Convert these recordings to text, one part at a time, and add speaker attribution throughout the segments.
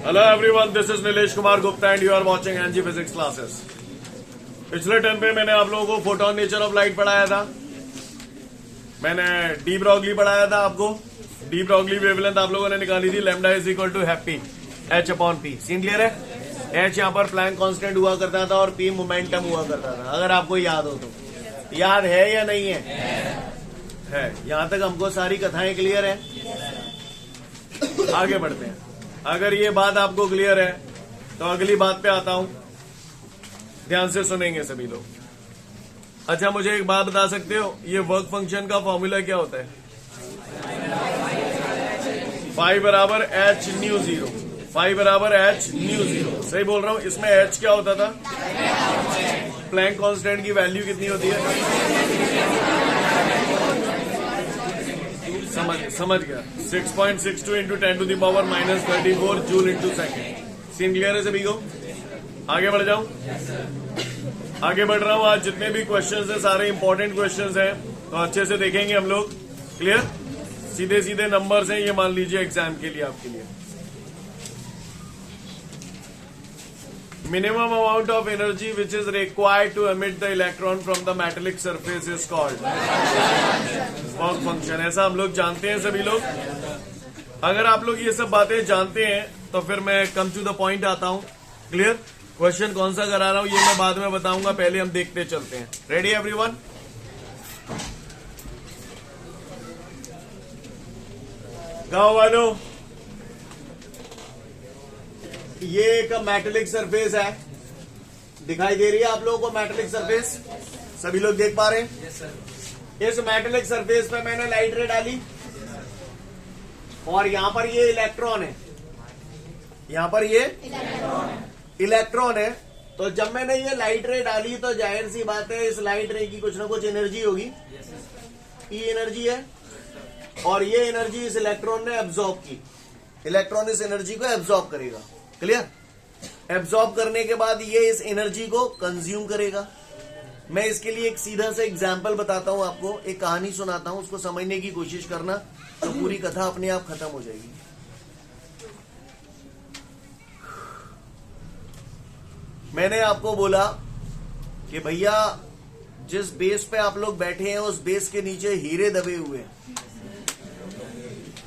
Speaker 1: Hello everyone, this is Nilesh Kumar Gupta and you are watching NG Physics classes. पिछले term पे मैंने आप लोगों को फोटोन नेचर ऑफ लाइट पढ़ाया था. मैंने डी ब्रॉगली पढ़ाया था आपको. डी ब्रॉगली वेवलेंथ आप लोगों ने निकाली थी. Lambda is equal to happy h upon p. Scene clear है? एच यहाँ पर प्लैंक कांस्टेंट हुआ करता था और पी मोमेंटम हुआ करता था. अगर आपको याद हो तो याद है या नहीं है? यहाँ तक हमको सारी कथाएं क्लियर है. आगे बढ़ते हैं. अगर ये बात आपको क्लियर है तो अगली बात पे आता हूं. ध्यान से सुनेंगे सभी लोग. अच्छा, मुझे एक बात बता सकते हो, ये वर्क फंक्शन का फॉर्मूला क्या होता है? फाई बराबर एच न्यू जीरो. फाई बराबर एच न्यू जीरो. सही बोल रहा हूं? इसमें एच क्या होता था? प्लैंक कांस्टेंट की वैल्यू कितनी होती है? समझ गया. 6.62 into 10 to the power minus 34 joule into second. Scene clear है सभी को? आगे बढ़ जाऊं? आगे बढ़ रहा हूं. आज जितने भी क्वेश्चंस हैं सारे इंपॉर्टेंट क्वेश्चंस हैं, तो अच्छे से देखेंगे हम लोग. क्लियर? सीधे सीधे नंबर्स हैं ये, मान लीजिए एग्जाम के लिए आपके लिए. Minimum amount of energy which is required to emit the electron from the metallic surface is called work function. ऐसा हम लोग जानते हैं सभी लोग. अगर आप लोग ये सब बातें जानते हैं तो फिर मैं कम टू द पॉइंट आता हूं. क्लियर? क्वेश्चन कौन सा करा रहा हूं ये मैं बाद में बताऊंगा. पहले हम देखते चलते हैं. Ready everyone? गाँव वालों, ये एक मेटेलिक सरफेस है. दिखाई दे रही है आप लोगों को मेटेलिक सरफेस? सभी लोग देख पा रहे हैं?
Speaker 2: yes, sir.
Speaker 1: इस मेटेलिक सरफेस पे मैंने लाइट रे डाली और यहां पर ये इलेक्ट्रॉन है. यहां पर ये इलेक्ट्रॉन है. तो जब मैंने ये लाइट रे डाली तो जाहिर सी बात है इस लाइट रे की कुछ ना कुछ एनर्जी होगी. ई एनर्जी है और ये एनर्जी इस इलेक्ट्रॉन ने एब्जॉर्ब की. इलेक्ट्रॉन इस एनर्जी को एब्जॉर्ब करेगा. क्लियर? एब्जॉर्ब करने के बाद ये इस एनर्जी को कंज्यूम करेगा. मैं इसके लिए एक सीधा सा एग्जाम्पल बताता हूं आपको. एक कहानी सुनाता हूं, उसको समझने की कोशिश करना तो पूरी कथा अपने आप खत्म हो जाएगी. मैंने आपको बोला कि भैया जिस बेस पे आप लोग बैठे हैं उस बेस के नीचे हीरे दबे हुए हैं.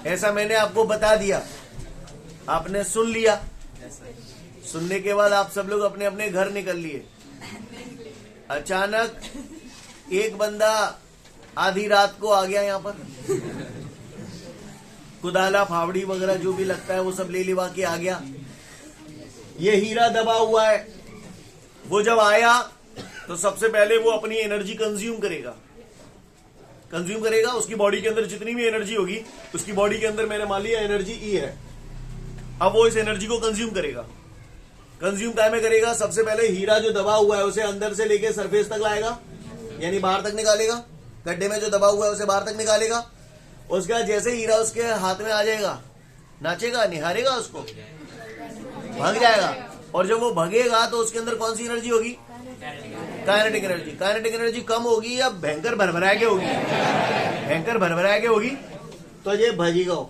Speaker 1: ऐसा मैंने आपको बता दिया. आपने सुन लिया. सुनने के बाद आप सब लोग अपने अपने घर निकल लिए. अचानक एक बंदा आधी रात को आ गया यहां पर. कुदाला फावड़ी वगैरह जो भी लगता है वो सब ले लिवा के आ गया. ये हीरा दबा हुआ है. वो जब आया तो सबसे पहले वो अपनी एनर्जी कंज्यूम करेगा. उसकी बॉडी के अंदर जितनी भी एनर्जी होगी, उसकी बॉडी के अंदर मैंने मान लिया एनर्जी ई है. अब वो इस एनर्जी को कंज्यूम करेगा. कंज्यूम काय में करेगा? सबसे पहले हीरा जो दबा हुआ है उसे अंदर से लेके सरफेस तक लाएगा, यानी बाहर तक निकालेगा. गड्ढे में जो दबा हुआ है उसे बाहर तक निकालेगा. उसके बाद जैसे हीरा उसके हाथ में आ जाएगा, नाचेगा, निहारेगा, उसको भाग जाएगा. और जब वो भगेगा तो उसके अंदर कौन सी एनर्जी होगी? Kinetic energy. काइनेटिक एनर्जी कम होगी या भयंकर भरभरा के होगी? भयंकर भरभरा के होगी. तो ये भजेगा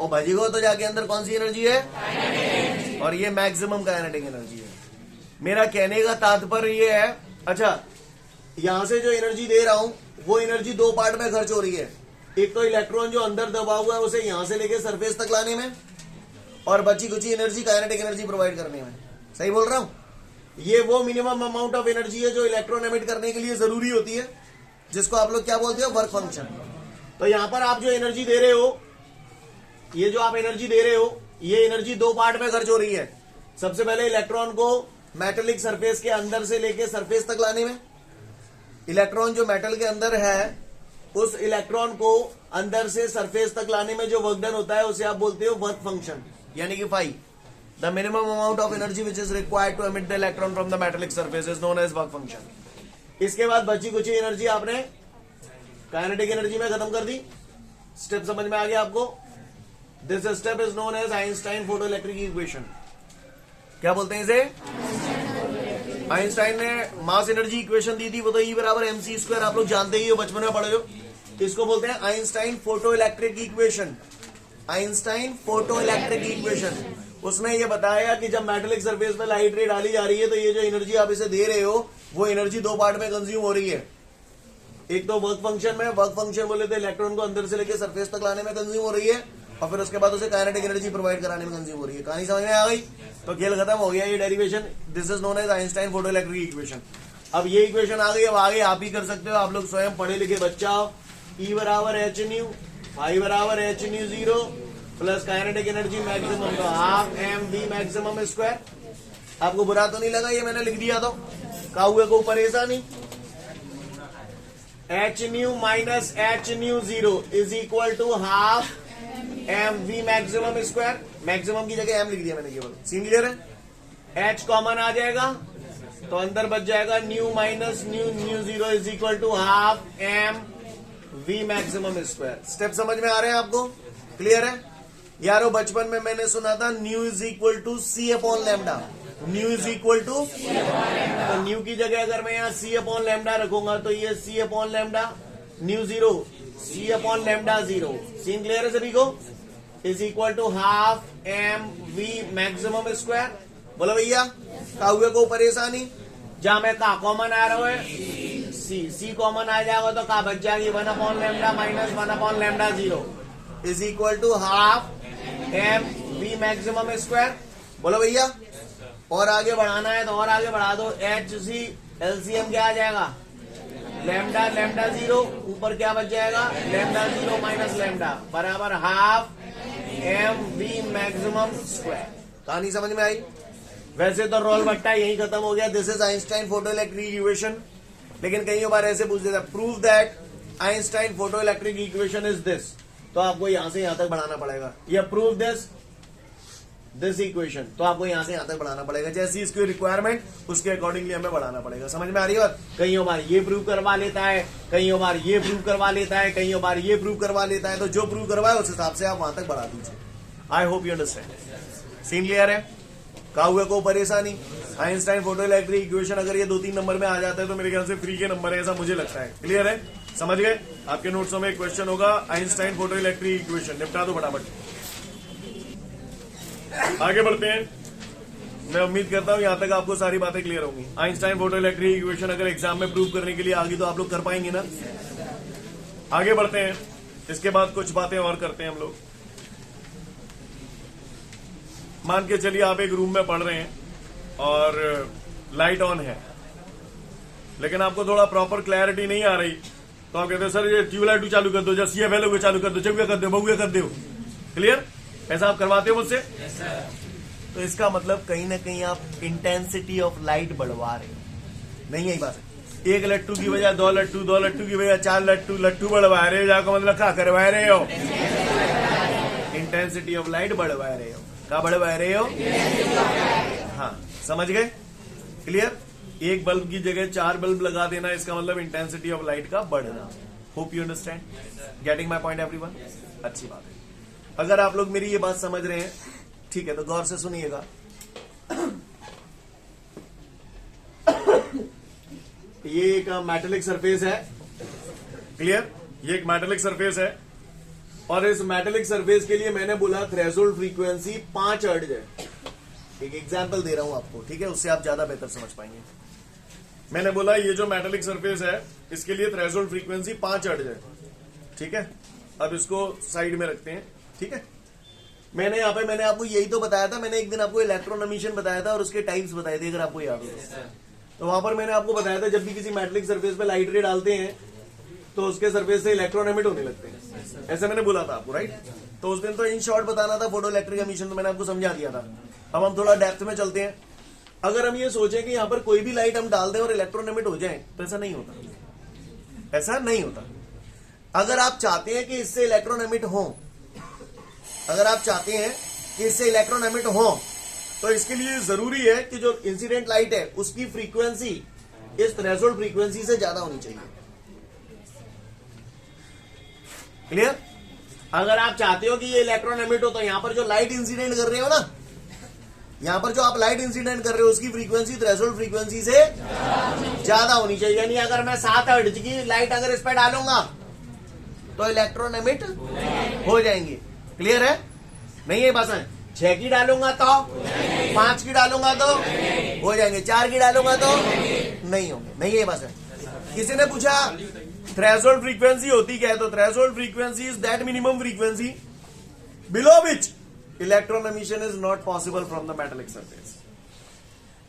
Speaker 1: और भजेगा तो जाके अंदर कौन सी एनर्जी है? और ये मैक्सिमम काइनेटिक एनर्जी है. मेरा कहने का तात्पर्य ये है. अच्छा, यहां से जो एनर्जी दे रहा हूं वो एनर्जी दो पार्ट में खर्च हो रही है. एक तो इलेक्ट्रॉन जो अंदर दबा हुआ है उसे यहां से लेके सरफेस तक लाने में, और बची कुची एनर्जी काइनेटिक एनर्जी प्रोवाइड करने में. सही बोल रहा हूं? ये वो मिनिमम अमाउंट ऑफ एनर्जी है जो इलेक्ट्रॉन एमिट करने के लिए जरूरी होती है, जिसको आप लोग क्या बोलते हो? Work function. तो यहां पर आप जो एनर्जी दे रहे हो, ये जो आप एनर्जी दे रहे हो, ये एनर्जी दो पार्ट में खर्च हो रही है. सबसे पहले इलेक्ट्रॉन को मेटेलिक सरफेस के अंदर से लेके सरफेस तक लाने में. इलेक्ट्रॉन जो मेटल के अंदर है उस इलेक्ट्रॉन को अंदर से सरफेस तक लाने में जो वर्क डन होता है उसे आप बोलते हो वर्क फंक्शन, यानी कि phi. The minimum amount of energy which is required to emit the electron from the metallic surface is known as work function. इसके बाद बची कुछ एनर्जी आपने काइनेटिक एनर्जी में खत्म कर दी. स्टेप समझ में आ गया आपको? This step is known as Einstein photoelectric equation. क्या बोलते हैं इसे? आइंस्टाइन ने मास एनर्जी इक्वेशन दी थी, वो तो E बराबर mc स्क्वायर. आप लोग जानते ही हो, बचपन में पढ़े हो. इसको बोलते हैं Einstein photoelectric equation. Einstein photoelectric equation. उसने ये बताया कि जब मेटेलिक सरफेस पे लाइट रे डाली जा रही है तो ये जो एनर्जी आप इसे दे रहे हो वो एनर्जी दो पार्ट में कंज्यूम हो रही है। एक तो वर्क फंक्शन में, वर्क फंक्शन बोले तो इलेक्ट्रॉन को अंदर से लेकर सरफेस तक लाने में कंज्यूम हो रही है, और फिर उसके बाद उसे काइनेटिक एनर्जी प्रोवाइड कराने में कंज्यूम हो रही है। कहानी समझ में आ गई? तो खेल खत्म हो गया। ये derivation, this is known as Einstein photoelectric equation. अब ये इक्वेशन आ गई, अब आगे आप ही कर सकते हो, आप लोग स्वयं पढ़े लिखे बच्चा हो। E बराबर एच न्यू, I बराबर h nu 0 plus kinetic energy maximum तो half m v maximum square. आपको बुरा तो नहीं लगा ये मैंने लिख दिया? तो का हुए को परेशानी? H nu minus h nu 0 is equal to half m v maximum square. Maximum की जगह एम लिख दिया मैंने केवल। सीन क्लियर है? एच कॉमन आ जाएगा तो अंदर बच जाएगा nu minus nu, nu 0 is equal to half m v maximum square. Step समझ में आ रहे हैं आपको? क्लियर है यारो? बचपन में मैंने सुना था nu is equal to c upon lambda. Nu is equal to, तो न्यू की जगह अगर मैं यहाँ सी अपॉन लैम्डा रखूंगा तो ये c upon lambda, nu 0 c upon lambda 0। Scene clear है सभी को? Is equal to half m v maximum square. बोलो भैया, का हुए को परेशानी? जहां में का कॉमन आ रहा है, सी कॉमन आ जाएगा तो का बच जाएगी 1 upon lambda minus 1 upon lambda 0 is equal to half m v maximum square. बोलो भैया, और आगे बढ़ाना है तो और आगे बढ़ा दो। एच सी एलसीएम क्या आ जाएगा? लैम्डा लैम्डा 0, ऊपर क्या बच जाएगा? लैम्डा 0 माइनस लैम्डा बराबर half m v maximum square. कहानी समझ में आई? वैसे तो रोल बट्टा यही खत्म हो गया। This is Einstein photoelectric equation. लेकिन कई बार ऐसे पूछ देता, prove that Einstein photoelectric equation is this, तो आपको यहां से यहां तक बढ़ाना पड़ेगा। या प्रूव दिस इक्वेशन, तो आपको यहां से यहां तक बढ़ाना पड़ेगा। जैसी इसकी रिक्वायरमेंट उसके अकॉर्डिंगली हमें बढ़ाना पड़ेगा। समझ में आ रही है बात? कई बार ये प्रूव करवा लेता है, कई बार ये प्रूव करवा लेता है, कई बार ये प्रूव करवा लेता है। तो जो प्रूव करवाए उस हिसाब से आप वहां तक बढ़ा दीजिए। I hope you understand. Scene clear है? का हुए को परेशानी? आइंस्टाइन फोटोइलेक्ट्रिक इक्वेशन अगर ये 2-3 नंबर में आ जाता है तो मेरे ख्याल से फ्री के नंबर है, ऐसा मुझे लगता है। क्लियर है? समझ गए? आपके नोट्सों में एक क्वेश्चन होगा आइंस्टाइन फोटोइलेक्ट्रिक इक्वेशन, निपटा दो फटाफट। आगे बढ़ते हैं। मैं उम्मीद करता हूं यहां तक आपको सारी बातें क्लियर होंगी। आइंस्टाइन फोटोइलेक्ट्रिक इक्वेशन अगर एग्जाम में प्रूव करने के लिए आगे तो आप लोग कर पाएंगे ना? आगे बढ़ते हैं। इसके बाद कुछ बातें और करते हैं हम लोग। मान के चलिए आप एक रूम में पढ़ रहे हैं और लाइट ऑन है, लेकिन आपको थोड़ा प्रॉपर क्लैरिटी नहीं आ रही, तो आप कहते हो सर ये ट्यूबलाइट चालू कर दो, जैसे सीएफएल चालू कर दो, चौकिया कर दो, बहुआ कर दो। क्लियर? ऐसा आप करवाते हो मुझसे? तो इसका मतलब कहीं ना कहीं आप इंटेंसिटी ऑफ लाइट बढ़वा रहे हो। नहीं यही बात है? 1 लट्टू की बजाय 2 लट्टू, 2 लट्टू की बजाय 4 लट्टू बढ़वा रहे हो। जाकर मतलब क्या करवा रहे हो? इंटेंसिटी ऑफ लाइट बढ़वा रहे हो। क्या बढ़वा रहे हो? हाँ, समझ गए? क्लियर? एक बल्ब की जगह 4 बल्ब लगा देना, इसका मतलब इंटेंसिटी ऑफ लाइट का बढ़ना। Hope you understand, getting my point everyone? अच्छी बात है। अगर आप लोग मेरी ये बात समझ रहे हैं, ठीक है, तो गौर से सुनिएगा। ये एक मेटेलिक सरफेस है। क्लियर? ये एक मेटेलिक सरफेस है और इस मेटेलिक सरफेस के लिए मैंने बोला थ्रेशोल्ड फ्रीक्वेंसी 5 हर्ट्ज है। एक एग्जांपल दे रहा हूं आपको, ठीक है, उससे आप ज्यादा बेहतर समझ पाएंगे। मैंने बोला ये जो मेटेलिक सरफेस है इसके लिए थ्रेशोल्ड फ्रीक्वेंसी 5 हर्ट्ज है। ठीक है, अब इसको साइड में रखते हैं। ठीक है, मैंने आपको यही तो बताया था। मैंने एक दिन आपको इलेक्ट्रॉन एमिशन बताया था और उसके टाइप्स बताए थे, अगर आपको याद हो तो वहां पर मैंने आपको बताया था जब भी किसी मेटेलिक सरफेस पे लाइट रे डालते हैं तो उसके सरफेस से इलेक्ट्रॉन एमिट होने लगते हैं। ऐसे मैंने बोला था आपको, राइट? तो उस दिन तो इन शॉर्ट बताना था फोटो इलेक्ट्रिक एमिशन, तो मैंने आपको समझा दिया था। अब हम थोड़ा डेप्थ में चलते हैं। अगर हम ये सोचें कि यहाँ पर कोई भी लाइट हम डाल दें और इलेक्ट्रॉन एमिट हो जाए, तो ऐसा नहीं होता। ऐसा नहीं होता। अगर आप चाहते हैं कि इससे इलेक्ट्रॉन एमिट हो, अगर आप चाहते हैं कि इससे इलेक्ट्रॉन एमिट हो, तो इसके लिए जरूरी है कि जो इंसिडेंट लाइट है उसकी फ्रीक्वेंसी इस थ्रेशोल्ड फ्रीक्वेंसी से ज्यादा होनी चाहिए। क्लियर? अगर आप चाहते हो कि ये इलेक्ट्रॉन एमिट हो, तो यहां पर जो लाइट इंसिडेंट कर रहे हो ना, यहां पर जो आप लाइट इंसिडेंट कर रहे हो उसकी फ्रीक्वेंसी थ्रेशोल्ड फ्रीक्वेंसी से ज्यादा होनी चाहिए। यानी अगर मैं 7 हर्ट्ज की लाइट अगर इस पर डालूंगा तो इलेक्ट्रॉन एमिट हो जाएंगे। क्लियर है? नहीं है बात है? 6 की डालूंगा तो 5 की डालूंगा तो हो जाएंगे, 4 की डालूंगा तो नहीं होंगे। नहीं है बस है। किसी ने पूछा थ्रेशोल्ड फ्रीक्वेंसी होती क्या है, तो threshold frequency is that minimum frequency below which electron emission is not possible from the metallic surface.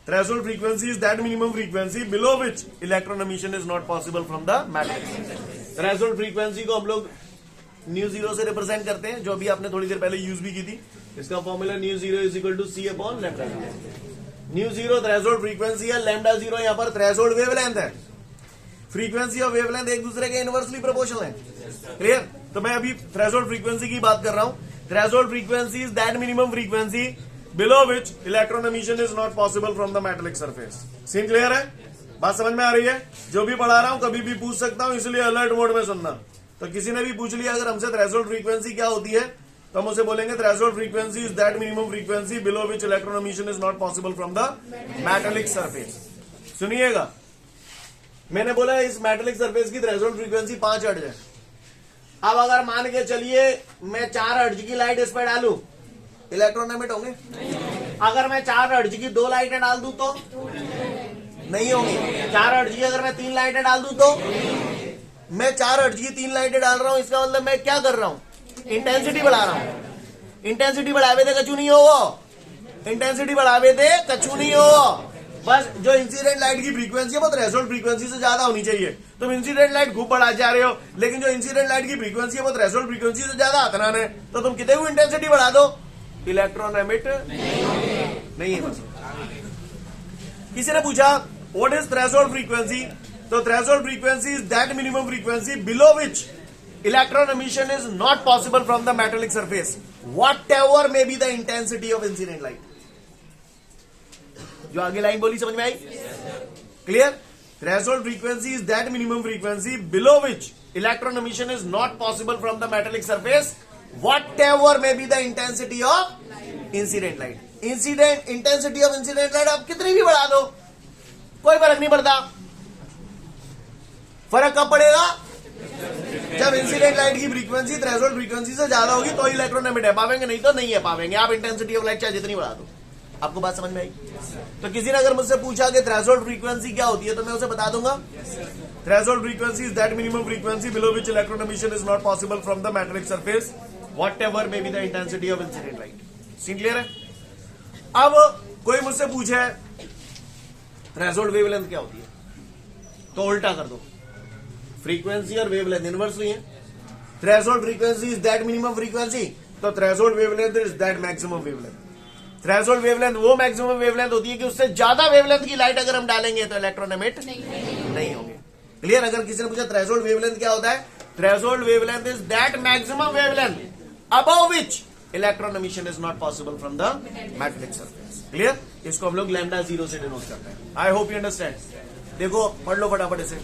Speaker 1: Threshold frequency is that minimum frequency below which electron emission is not possible from the metallic surface. Threshold frequency को हम लोग mu zero से represent करते हैं, जो अभी आपने थोड़ी देर पहले यूज भी की थी। इसका formula nu zero is equal to c upon lambda zero. Nu zero threshold frequency है, लैम्डा जीरो यहां पर थ्रेशोल्ड वेवलेंथ है। फ्रीक्वेंसी और वेवलेंथ एक दूसरे के इनवर्सली प्रोपोर्शनल है। क्लियर? तो मैं अभी थ्रेशोल्ड फ्रीक्वेंसी की बात कर रहा हूं। Threshold frequency is that minimum frequency below which electron emission is not possible from the metallic surface. Scene clear है? बात समझ में आ रही है? जो भी पढ़ा रहा हूं कभी भी पूछ सकता हूं, इसलिए अलर्ट मोड में सुनना। तो किसी ने भी पूछ लिया अगर हमसे थ्रेशोल्ड फ्रीक्वेंसी क्या होती है, तो हम उसे बोलेंगे threshold frequency is that minimum frequency below which electron emission is not possible from the metallic surface. सुनिएगा, मैंने बोला इस मेटालिक सरफेस की थ्रेशोल्ड फ्रीक्वेंसी 5 हर्ट्ज है। अब अगर मान के चलिए मैं 4 हर्ट्ज की लाइट इस पर डालू, इलेक्ट्रॉन एमिट होंगे? अगर मैं 4 हर्ट्ज की 2 लाइटें डाल दूं तो नहीं होंगी। 4 हर्ट्ज की अगर मैं 3 लाइटें डाल दूं तो मैं 4 हर्ट्ज की 3 लाइटें डाल रहा हूं, इसका मतलब मैं क्या कर रहा हूं? इंटेंसिटी बढ़ा रहा हूं। इंटेंसिटी बढ़ावे थे कछु नहीं हो, इंटेंसिटी बढ़ावे थे कछु नहीं हो। बस जो इंसिडेंट लाइट की फ्रीक्वेंसी है वो थ्रेशोल्ड फ्रीक्वेंसी से ज्यादा होनी चाहिए। तुम इंसिडेंट लाइट खूब बढ़ा जा रहे हो, लेकिन जो इंसिडेंट लाइट की फ्रीक्वेंसी है वो थ्रेशोल्ड फ्रीक्वेंसी से ज्यादा आतनान है, तो तुम कितने भी इंटेंसिटी बढ़ा दो, इलेक्ट्रॉन एमिट नहीं है। बस किसी ने पूछा व्हाट इज थ्रेशोल्ड फ्रीक्वेंसी, तो threshold frequency is that minimum frequency below which electron emission is not possible from the metallic surface whatever may be the intensity of incident light. जो आगे line बोली समझ में आई? Clear? Threshold frequency is that minimum frequency below which electron emission is not possible from the metallic surface whatever may be the intensity of incident light. Incident intensity of incident light आप कितनी भी बढ़ा दो कोई फर्क नहीं पड़ता। फर्क कब पड़ेगा? जब इंसिडेंट लाइट की फ्रीक्वेंसी थ्रेशोल्ड फ्रीक्वेंसी से ज्यादा होगी तो इलेक्ट्रॉन एमिट है पावेंगे, नहीं तो नहीं है पावेंगे। आप इंटेंसिटी ऑफ लाइट चाहे जितनी बढ़ा दो। आपको बात समझ में आई? तो किसी ने अगर मुझसे पूछा कि थ्रेशोल्ड फ्रीक्वेंसी क्या होती है, तो मैं उसे बता दूंगा threshold frequency is that minimum frequency below which electron emission is not possible from the metallic surface whatever may be the intensity of incident light. Scene clear है? अब कोई मुझसे पूछे थ्रेशोल्ड वेवलेंथ क्या होती है, तो उल्टा कर दो, फ्रीक्वेंसी और वेवलेंथ इनवर्सली है। Threshold frequency is that minimum frequency, तो threshold wavelength is that maximum wavelength. Threshold wavelength वो मैक्सिमम वेवलेंथ होती है कि उससे ज्यादा वेवलेंथ की लाइट अगर हम डालेंगे तो इलेक्ट्रॉन एमिट नहीं होंगे। क्लियर? अगर किसी ने पूछा थ्रेशोल्ड वेवलेंथ क्या होता है, threshold wavelength is that maximum wavelength above which electron emission is not possible from the metallic surface. Clear? इसको हम लोग लैम्डा जीरो से डिनोट करते हैं। आई होप यू अंडरस्टैंड। देखो पढ़ लो फटाफट इसे।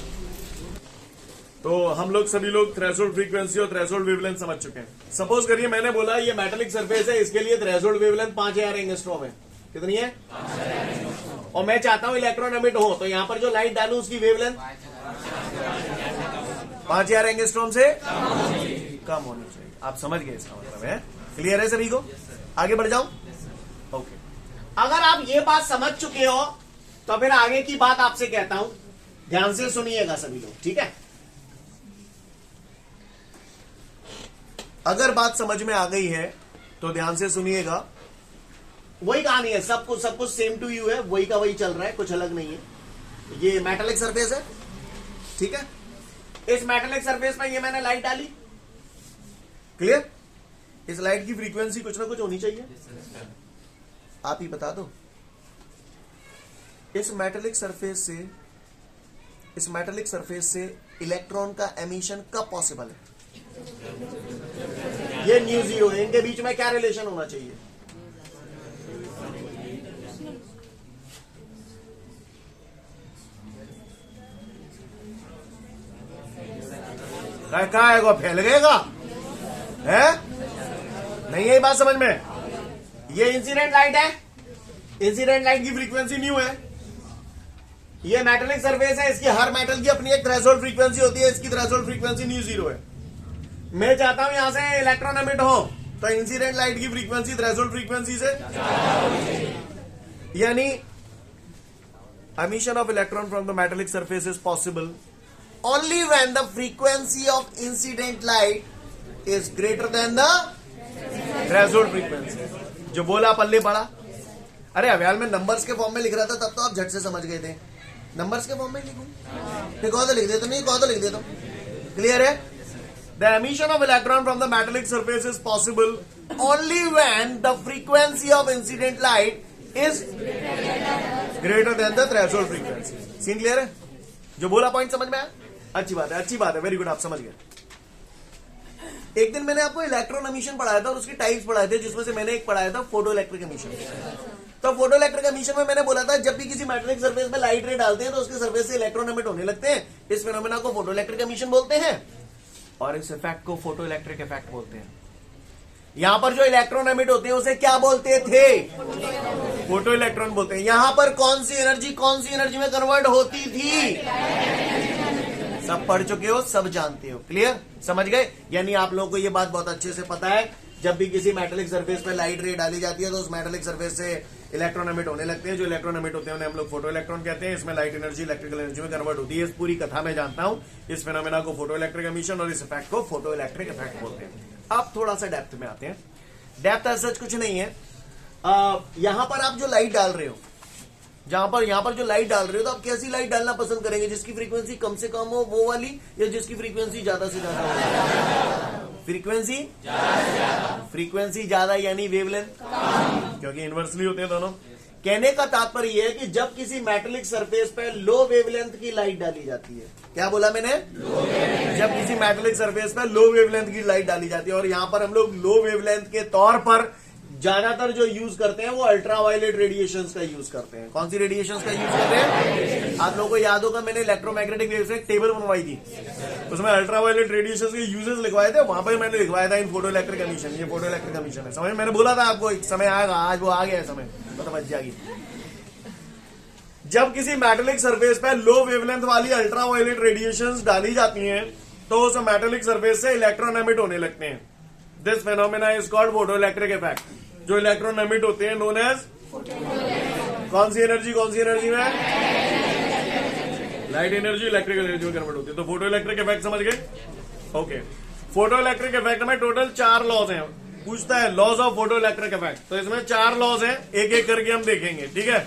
Speaker 1: तो हम लोग सभी लोग थ्रेशोल्ड फ्रीक्वेंसी और थ्रेशोल्ड वेवलेंथ समझ चुके हैं। सपोज करिए मैंने बोला ये मेटालिक सरफेस है, इसके लिए थ्रेशोल्ड वेवलेंथ 5000 एंगस्ट्रॉम है। कितनी है? और मैं चाहता हूं इलेक्ट्रॉन एमिट हो, तो यहां पर जो लाइट डालू उसकी वेवलेंथ 5000 एंगस्ट्रॉम से कम होनी चाहिए। आप समझ गए इसका मतलब है? क्लियर है सभी को? आगे बढ़ जाऊं? ओके। अगर आप ये बात समझ चुके हो तो फिर आगे की बात आपसे कहता हूं, ध्यान से सुनिएगा सभी लोग, ठीक है? अगर बात समझ में आ गई है तो ध्यान से सुनिएगा। वही कहानी है, सब कुछ सेम टू यू है, वही का वही चल रहा है, कुछ अलग नहीं है। ये मेटालिक सरफेस है, ठीक है? इस मेटालिक सरफेस में ये मैंने लाइट डाली। क्लियर? इस लाइट की फ्रीक्वेंसी कुछ ना कुछ होनी चाहिए, आप ही बता दो। इस मेटालिक सरफेस से इलेक्ट्रॉन का एमिशन कब पॉसिबल है? ये न्यू जीरो है, इनके बीच में क्या रिलेशन होना चाहिए? क्या है वो फैल गएगा है? नहीं है बात समझ में? ये इंसिडेंट लाइट है, इंसिडेंट लाइट की फ्रीक्वेंसी न्यू है। ये मेटालिक सरफेस है, इसकी हर मेटल की अपनी एक थ्रेशोल्ड फ्रीक्वेंसी होती है, इसकी थ्रेशोल्ड फ्रीक्वेंसी न्यू जीरो है। मैं चाहता हूं यहां से इलेक्ट्रॉन एमिट हो, तो इंसिडेंट लाइट की फ्रीक्वेंसी थ्रेशोल्ड फ्रीक्वेंसी से, यानी emission of electron from the metallic surface is possible only when the frequency of incident light is greater than the threshold frequency. जो बोला पल्ले पड़ा। अरे अव्याल में नंबर्स के फॉर्म में लिख रहा था तब तो आप झट से समझ गए थे। नंबर्स के फॉर्म में लिखूं फिर कहो तो लिख देता, नहीं कहो तो लिख देता। क्लियर है? The emission of electron from the metallic surface is possible only when the frequency of incident light is greater than the threshold frequency. Scene clear है? जो बोला पॉइंट समझ में आया? अच्छी बात है, अच्छी बात है, वेरी गुड, आप समझ गए। एक दिन मैंने आपको इलेक्ट्रॉन एमिशन पढ़ाया था और उसकी टाइप्स पढ़ाए थे, जिसमें से मैंने एक पढ़ाया था फोटो इलेक्ट्रिक एमिशन। तो फोटो इलेक्ट्रिक एमिशन में मैंने बोला था जब भी किसी मेटेलिक सरफेस में लाइट रे डालते हैं तो उसके सरफेस से इलेक्ट्रॉन एमिट होने लगते हैं। इस फिनोमेना को फोटो इलेक्ट्रिक एमिशन बोलते हैं और इस इफेक्ट को फोटो इलेक्ट्रिक इफेक्ट बोलते हैं। यहां पर जो इलेक्ट्रॉन एमिट होते हैं उसे क्या बोलते थे? फोटो इलेक्ट्रॉन बोलते हैं। यहां पर कौन सी एनर्जी में कन्वर्ट होती थी? सब पढ़ चुके हो, सब जानते हो। क्लियर? समझ गए? यानी आप लोगों को ये बात बहुत अच्छे से पता है, जब भी किसी मेटेलिक सरफेस पे लाइट रे डाली जाती है तो उस मेटेलिक सरफेस से इलेक्ट्रॉन एमिट होने लगते हैं। जो इलेक्ट्रॉन एमिट होते हैं उन्हें हम लोग फोटो इलेक्ट्रॉन कहते हैं। इसमें लाइट एनर्जी इलेक्ट्रिकल एनर्जी में कन्वर्ट होती है। इस पूरी कथा में जानता हूं, इस फिनोमेना को फोटो इलेक्ट्रिक एमिशन और इस इफेक्ट को फोटो इलेक्ट्रिक इफेक्ट बोलते हैं। अब थोड़ा सा डेप्थ में आते हैं। डेप्थ ऐसा कुछ नहीं है। यहां पर आप जो लाइट डाल रहे हो, यहां पर जो लाइट डाल रहे हो, तो आप कैसी लाइट डालना पसंद करेंगे? जिसकी फ्रीक्वेंसी कम से कम हो वो वाली, या जिसकी फ्रीक्वेंसी ज्यादा से ज्यादा हो? फ्रीक्वेंसी ज्यादा यानी वेवलेंथ, क्योंकि इनवर्सली होते हैं दोनों। कहने का तात्पर्य यह है कि जब किसी मेटेलिक सरफेस पे लो वेवलेंथ की लाइट डाली जाती है, क्या बोला मैंने? जब किसी मेटेलिक सरफेस पे लो वेवलेंथ की लाइट डाली जाती है, और यहां पर हम लोग लो वेवलेंथ के तौर पर ज्यादातर जो यूज करते हैं वो अल्ट्रावायलेट रेडिएशंस का यूज करते हैं। कौन सी रेडिएशंस का यूज करते हैं? आप लोगों को याद होगा मैंने इलेक्ट्रोमैग्नेटिक वेव्स में एक टेबल बनवाई थी, उसमें अल्ट्रावायलेट रेडिएशंस के यूजेस लिखवाए थे। वहां पर मैंने लिखवाया था इन फोटो इलेक्ट्रिक एमिशन। ये फोटो इलेक्ट्रिक एमिशन है, समझ? मैंने बोला था आपको एक समय आएगा, आज वो आ गया है समय, तो बच जाएगी। जब किसी मेटेलिक सरफेस पे लो वेवलेंथ वाली अल्ट्रावायलेट रेडिएशंस डाली जाती हैं तो उस मेटेलिक सरफेस से इलेक्ट्रॉन एमिट होने लगते हैं। This phenomena is called photo electric effect. जो इलेक्ट्रॉन एमिट होते हैं नोन एज कौन सी एनर्जी में? लाइट एनर्जी इलेक्ट्रिकल एनर्जी में कन्वर्ट होती है। तो फोटो इलेक्ट्रिक इफेक्ट समझ गए? ओके। फोटो इलेक्ट्रिक इफेक्ट में टोटल 4 लॉज हैं। पूछता है laws of photo electric effect, तो इसमें 4 लॉज हैं, एक एक करके हम देखेंगे। ठीक है?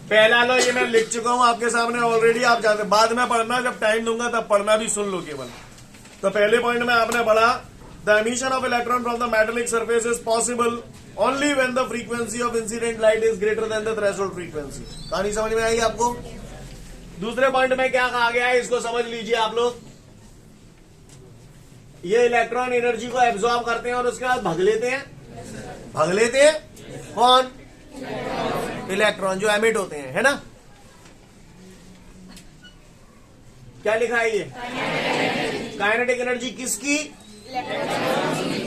Speaker 1: पहला लॉ ये मैं लिख चुका हूं आपके सामने ऑलरेडी, आप जानते, बाद में पढ़ना, जब टाइम दूंगा तब पढ़ना भी सुन लो केवल। तो पहले पॉइंट में आपने पढ़ा the emission of electron from the metallic surface is possible only when the frequency of incident light is greater than the threshold frequency. कहानी समझ में आई आपको? दूसरे पॉइंट में क्या कहा गया है इसको समझ लीजिए आप लोग। ये इलेक्ट्रॉन एनर्जी को एब्जॉर्ब करते हैं और उसके बाद भग लेते हैं। कौन? इलेक्ट्रॉन जो एमिट होते हैं, है ना? क्या लिखा है ये? काइनेटिक एनर्जी किसकी?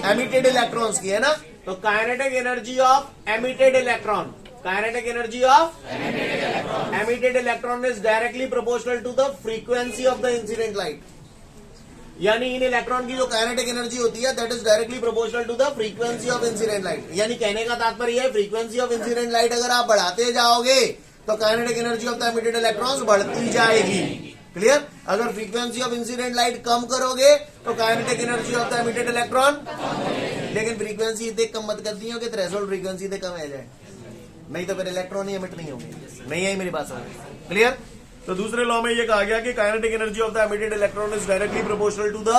Speaker 1: एमिटेड इलेक्ट्रॉन्स की, है ना? तो kinetic energy of emitted electron, emitted electron is directly proportional to the frequency of the incident light. यानी इन इलेक्ट्रॉन की जो काइनेटिक एनर्जी होती है that is directly proportional to the frequency of incident light. यानी कहने का तात्पर्य है फ्रीक्वेंसी ऑफ इंसिडेंट लाइट अगर आप बढ़ाते जाओगे तो kinetic energy of the emitted electrons बढ़ती जाएगी। क्लियर? अगर फ्रीक्वेंसी ऑफ इंसिडेंट लाइट कम करोगे तो kinetic energy of the emitted electron, लेकिन फ्रीक्वेंसी इतने कम मत कर दी हो कि थ्रेशोल्ड फ्रीक्वेंसी इतने कम आ जाए, नहीं तो फिर इलेक्ट्रॉन ही एमिट नहीं होंगे। नहीं आई मेरी बात समझ? क्लियर? तो दूसरे लॉ में ये कहा गया कि kinetic energy of the emitted electron is directly proportional to the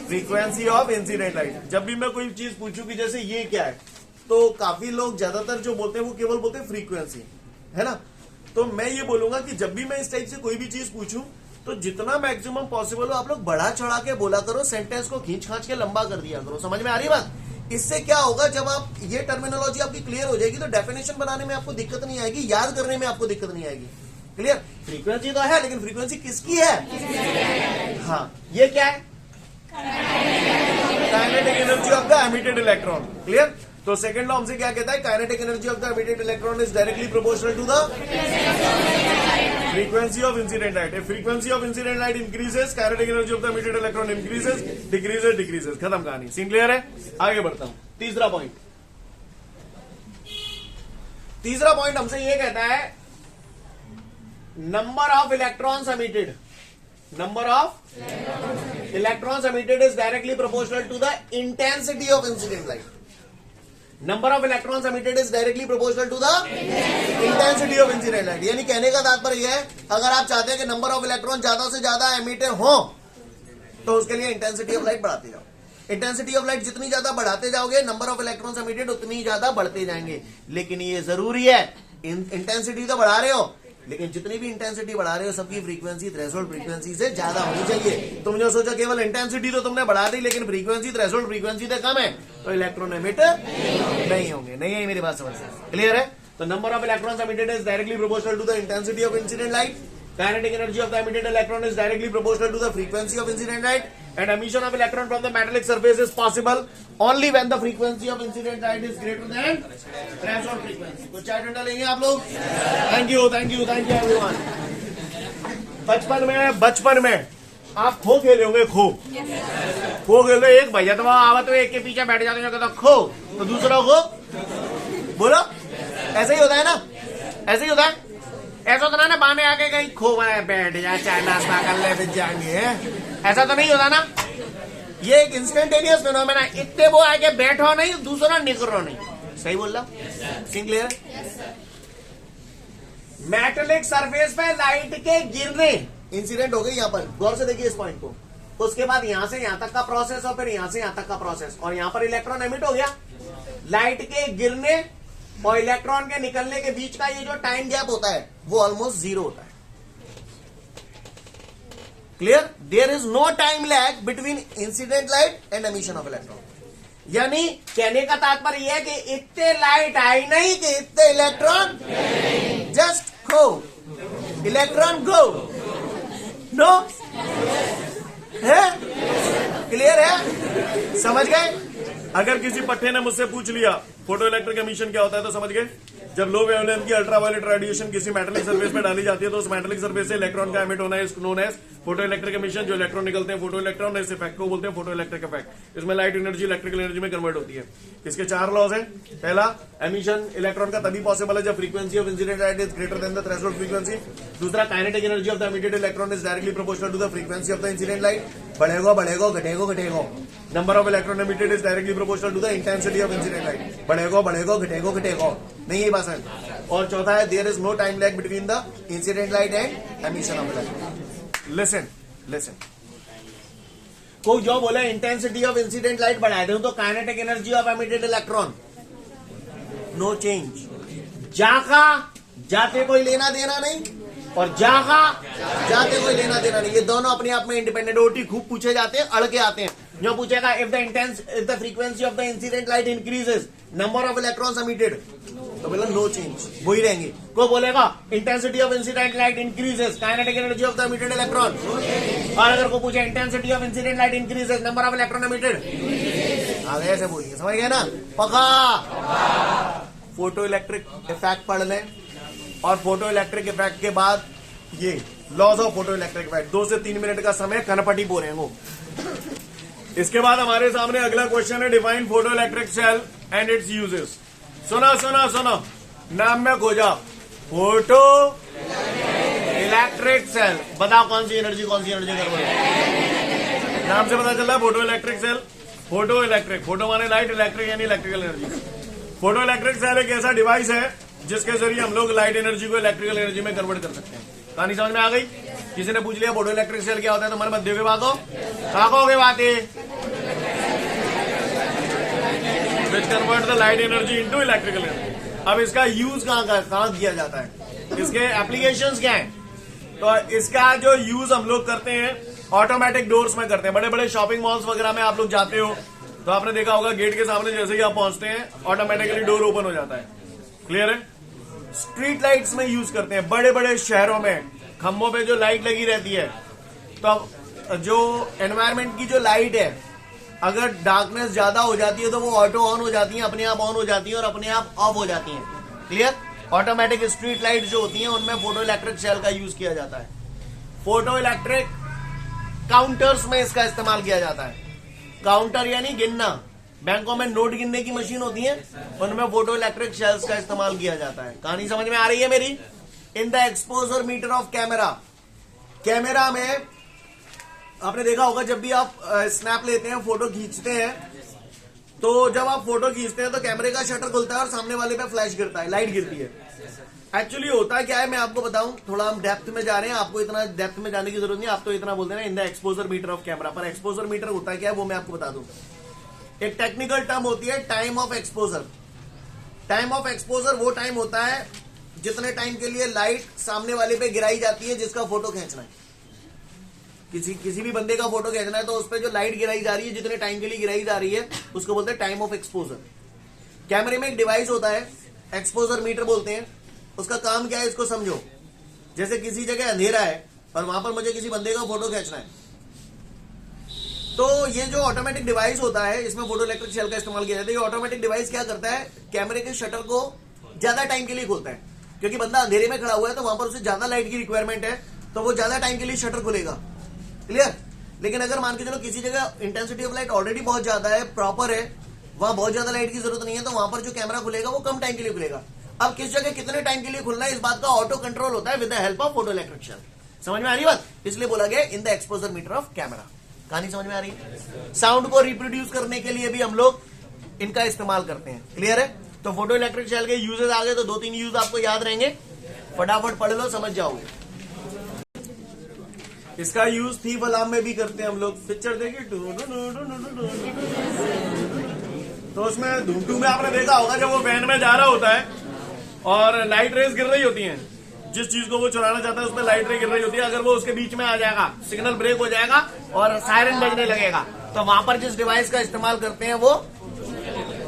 Speaker 1: frequency of incident light. जब भी मैं कोई चीज पूछूं कि जैसे ये क्या है, तो काफी लोग ज्यादातर जो बोलते हैं वो केवल बोलते हैं फ्रीक्वेंसी, है ना? तो मैं ये बोलूंगा कि जब भी मैं इस टाइप से कोई भी चीज पूछूं तो जितना मैक्सिमम पॉसिबल हो आप लोग बढ़ा चढ़ा के बोला करो, सेंटेंस को खींच खांच के लंबा कर दिया करो। समझ में आ रही बात? इससे क्या होगा, जब आप ये टर्मिनोलॉजी आपकी क्लियर हो जाएगी तो डेफिनेशन बनाने में आपको दिक्कत नहीं आएगी, याद करने में आपको दिक्कत नहीं आएगी। क्लियर? फ्रीक्वेंसी तो है, लेकिन फ्रीक्वेंसी किसकी है? हाँ, ये क्या है? Kinetic energy of the emitted electron. Clear? तो सेकंड लॉ हमसे क्या कहता है? Kinetic energy of the emitted electron is directly proportional to the frequency of incident light. If frequency of incident light increases, kinetic energy of the emitted electron increases, decreases. खत्म कहानी. Scene clear है? आगे बढ़ता हूं. तीसरा point हमसे ये कहता है number of electrons emitted. Number of electrons emitted is directly proportional to the intensity of incident light. Number of electrons emitted is directly proportional to the intensity of incident light. यानी कहने का तात्पर्य यह है, अगर आप चाहते हैं कि नंबर ऑफ इलेक्ट्रॉन ज्यादा से ज्यादा एमिटेड हो, तो उसके लिए इंटेंसिटी ऑफ लाइट बढ़ाते जाओ. इंटेंसिटी ऑफ लाइट जितनी ज्यादा बढ़ाते जाओगे, नंबर ऑफ इलेक्ट्रॉन्स एमिटेड उतनी ज्यादा बढ़ते जाएंगे. लेकिन ये जरूरी है, इंटेंसिटी तो बढ़ा रहे हो, लेकिन जितनी भी इंटेंसिटी बढ़ा रहे हो सबकी फ्रीक्वेंसी थ्रेशोल्ड फ्रीक्वेंसी से ज्यादा होनी चाहिए. तुमने जो सोचा केवल इंटेंसिटी तो तुमने बढ़ा दी, लेकिन फ्रीक्वेंसी थ्रेशोल्ड फ्रीक्वेंसी से कम है, तो इलेक्ट्रॉन एमिट नहीं होंगे. नहीं है मेरी बात समझ से? क्लियर है? तो number of electrons emitted is directly proportional to the intensity of incident light. Kinetic energy of the emitted electron is directly proportional to the frequency of incident light, and emission of electron from the metallic surface is possible only when the frequency of incident light is greater than threshold frequency. तो चार डंडा लेंगे आप लोग. Thank you everyone. बचपन में आप खो खेले होंगे. खो खेलो. एक भैया तो आवा तो एक के पीछे बैठ जाते हैं, कहता खो, तो दूसरा खो बोलो. ऐसा ही होता है ना? ऐसा ही होता है. ऐसा होता ना बाने आके कहीं खो बैठ जाए, चाय नाश्ता कर ले फिर जाएंगे. ऐसा तो नहीं होता ना? ये एक इंस्टेंटेनियस फिनोमेना. इतने वो आके बैठो नहीं, दूसरा निकलो नहीं. सही बोल रहा? Scene clear? मेटेलिक सरफेस पे लाइट के गिरने इंसिडेंट हो गई. यहां पर गौर से देखिए इस पॉइंट को. उसके बाद यहां से यहां तक का प्रोसेस और फिर यहां से यहां तक का प्रोसेस, और यहां पर इलेक्ट्रॉन एमिट हो गया. लाइट के गिरने और इलेक्ट्रॉन के निकलने के बीच का ये जो टाइम गैप होता है वो ऑलमोस्ट 0 होता है. Clear? There is no time lag between incident light and emission of electron. यानी कहने का तात्पर्य यह है कि इतने लाइट आई नहीं कि इतने इलेक्ट्रॉन जस्ट गो, इलेक्ट्रॉन गो. नो है? क्लियर है? समझ गए? अगर किसी पट्टे ने मुझसे पूछ लिया फोटो इलेक्ट्रिक एमिशन क्या होता है, तो समझ गए. जब लो वेवलेंथ की अल्ट्रावायलेट रेडिएशन किसी मेटेलिक सरफेस पे डाली जाती है, तो उस मेटेलिक सरफेस से इलेक्ट्रॉन का एमिट होना is known as photo electric emission. जो इलेक्ट्रॉन निकलते हैं फोटो इलेक्ट्रॉन, इस इफेक्ट को बोलते हैं फोटो इलेक्ट्रिक इफेक्ट. इसमें लाइट एनर्जी इलेक्ट्रिकल एनर्जी में कन्वर्ट होती है. इसके 4 लॉज हैं. पहला, एमिशन इलेक्ट्रॉन का तभी पॉसिबल है जब frequency of incident light is greater than the threshold frequency. दूसरा, kinetic energy of the emitted electron is directly proportional to the frequency of the incident light. बढ़ेगा घटेगा. Number of electron emitted is directly proportional to the intensity of incident light. बढ़ेगा घटेगा. नहीं है बात. और चौथा है, there is no time lag between the incident light and emission of electron. Listen. कोई जो बोले इंटेंसिटी ऑफ इंसिडेंट लाइट बढ़ा दूं तो kinetic energy of emitted electron no change. जाते कोई लेना देना नहीं, और जाते कोई लेना देना नहीं. ये दोनों अपने आप में इंडिपेंडेंट. ओटी खूब पूछे जाते हैं, अड़ के आते हैं. जो पूछेगा if the frequency of the incident light increases, number of electrons emitted, तो बोला नो चेंज, वही रहेंगे. को बोलेगा intensity of incident light increases, kinetic energy of the emitted electron. और अगर को पूछे intensity of incident light increases, number of electron emitted, आगे ऐसे बोलिए. समझ गए ना? पक्का. फोटो इलेक्ट्रिक इफेक्ट पढ़ लें, और फोटो इलेक्ट्रिक इफेक्ट के बाद ये laws of photo electric effect. 2 से 3 मिनट का समय कनपटी बोलेंगे. इसके बाद हमारे सामने अगला क्वेश्चन है, define photo electric cell and its uses. सुनो. नाम में खोजा फोटो इलेक्ट्रिक सेल. बताओ कौन सी एनर्जी कर. नाम से पता चल रहा है photo electric cell. Photo electric, photo माने लाइट, इलेक्ट्रिक यानी electrical energy. Photo electric cell एक ऐसा डिवाइस है जिसके जरिए हम लोग लाइट एनर्जी को इलेक्ट्रिकल एनर्जी में कन्वर्ट कर सकते हैं. कहानी समझ में आ गई? किसी ने पूछ लिया फोटो इलेक्ट्रिक सेल क्या होता है, तो मन मत दोगे बातों, कहोगे बातें. Which convert the light energy into electrical energy. अब इसका यूज कहां किया जाता है, इसके एप्लीकेशंस क्या हैं? तो इसका जो यूज हम लोग करते हैं ऑटोमेटिक डोर्स में करते हैं. बड़े बड़े शॉपिंग मॉल्स वगैरह में आप लोग जाते हो तो आपने देखा होगा गेट के सामने जैसे ही आप पहुंचते हैं ऑटोमेटिकली डोर ओपन हो जाता है. क्लियर है? स्ट्रीट लाइट्स में यूज करते हैं. बड़े बड़े शहरों में खंभों पे जो लाइट लगी रहती है, तो जो एनवायरमेंट की जो लाइट है, अगर डार्कनेस ज्यादा हो जाती है तो वो ऑटो ऑन हो जाती है, अपने आप ऑन हो जाती है और अपने आप ऑफ हो जाती है. क्लियर? ऑटोमेटिक स्ट्रीट लाइट जो होती हैं उनमें फोटो इलेक्ट्रिक सेल का यूज किया जाता है। फोटो इलेक्ट्रिक काउंटर्स में इसका इस्तेमाल किया जाता है। काउंटर यानी गिनना, बैंकों में नोट गिनने की मशीन होती है, उनमें फोटो इलेक्ट्रिक सेल्स का इस्तेमाल किया जाता है। कहानी समझ में आ रही है मेरी? In the exposure meter of camera, camera में आपने देखा होगा जब भी आप स्नैप लेते हैं, फोटो खींचते हैं, तो जब आप फोटो खींचते हैं तो कैमरे का शटर खुलता है और सामने वाले पे फ्लैश गिरता है, लाइट गिरती है। एक्चुअली होता क्या है मैं आपको बताऊं, थोड़ा हम डेप्थ में जा रहे हैं, आपको इतना डेप्थ में जाने की जरूरत नहीं, आप तो इतना बोलते हैं ना in the exposure meter of camera. पर एक्सपोजर मीटर होता है क्या है वो मैं आपको बता दूं। एक टेक्निकल टर्म होती है time of exposure. Time of exposure वो टाइम होता है जितने टाइम के लिए लाइट सामने वाले पे गिराई जाती है जिसका फोटो खींचना है। किसी भी बंदे का फोटो खींचना है तो उस पर जो लाइट गिराई जा रही है, जितने टाइम के लिए गिराई जा रही है, उसको बोलते हैं टाइम ऑफ एक्सपोजर। कैमरे में एक डिवाइस होता है, एक्सपोजर मीटर बोलते हैं। उसका काम क्या है इसको समझो। जैसे किसी जगह अंधेरा है और वहां पर मुझे किसी बंदे का फोटो खींचना है, तो ये जो ऑटोमेटिक डिवाइस होता है, इसमें फोटो इलेक्ट्रिक सेल का इस्तेमाल किया जाता है। ये ऑटोमेटिक डिवाइस क्या करता है, कैमरे के शटर को ज्यादा टाइम के लिए खोलता है, क्योंकि बंदा अंधेरे में खड़ा हुआ है तो वहां पर उसे ज्यादा लाइट की रिक्वायरमेंट है, तो वो ज्यादा टाइम के लिए शटर खुलेगा। क्लियर? लेकिन अगर मान के चलो किसी जगह इंटेंसिटी ऑफ लाइट ऑलरेडी बहुत ज्यादा है, प्रॉपर है, वहां बहुत ज्यादा लाइट की जरूरत नहीं है, तो वहां पर जो कैमरा खुलेगा वो कम टाइम के लिए खुलेगा। अब किस जगह कितने टाइम के लिए खुलना है, इस बात का ऑटो कंट्रोल होता है with the help of photo electric cell. समझ में आ रही बात? इसलिए बोला गया in the exposure meter of camera. कहानी समझ में आ रही है? साउंड को रिप्रोड्यूस करने के लिए भी हम लोग इनका इस्तेमाल करते हैं। क्लियर है? तो फोटो इलेक्ट्रिक सेल के यूजेस आ गए, तो 2-3 यूज आपको याद रहेंगे, फटाफट पढ़ लो, समझ जाओगे। इसका यूज थीफ अलार्म में भी करते हैं हम लोग। पिक्चर देखिए, तो उसमें धूम में आपने देखा होगा जब वो वैन में जा रहा होता है और लाइट रेस गिर रही होती हैं, जिस चीज को वो चुराना चाहता है उसमें लाइट रे गिर रही होती है, अगर वो उसके बीच में आ जाएगा, सिग्नल ब्रेक हो जाएगा और सायरन बजने लगेगा, तो वहां पर जिस डिवाइस का इस्तेमाल करते हैं वो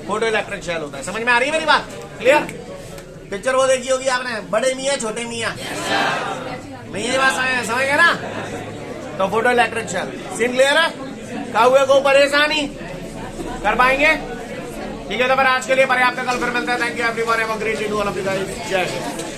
Speaker 1: फोटो इलेक्ट्रिक सेल होता है। समझ में आ रही है मेरी बात? क्लियर? पिक्चर वो देखी होगी आपने, बड़े मियाँ छोटे मियाँ, नहीं ये बात समझ गए ना? तो photo electric cell scene clear है? काहुए को परेशानी कर पाएंगे? ठीक है, तो फिर आज के लिए पर्याप्त, कल फिर मिलते हैं। Thank you everyone, have a great day to all of you guys. जय हिंद।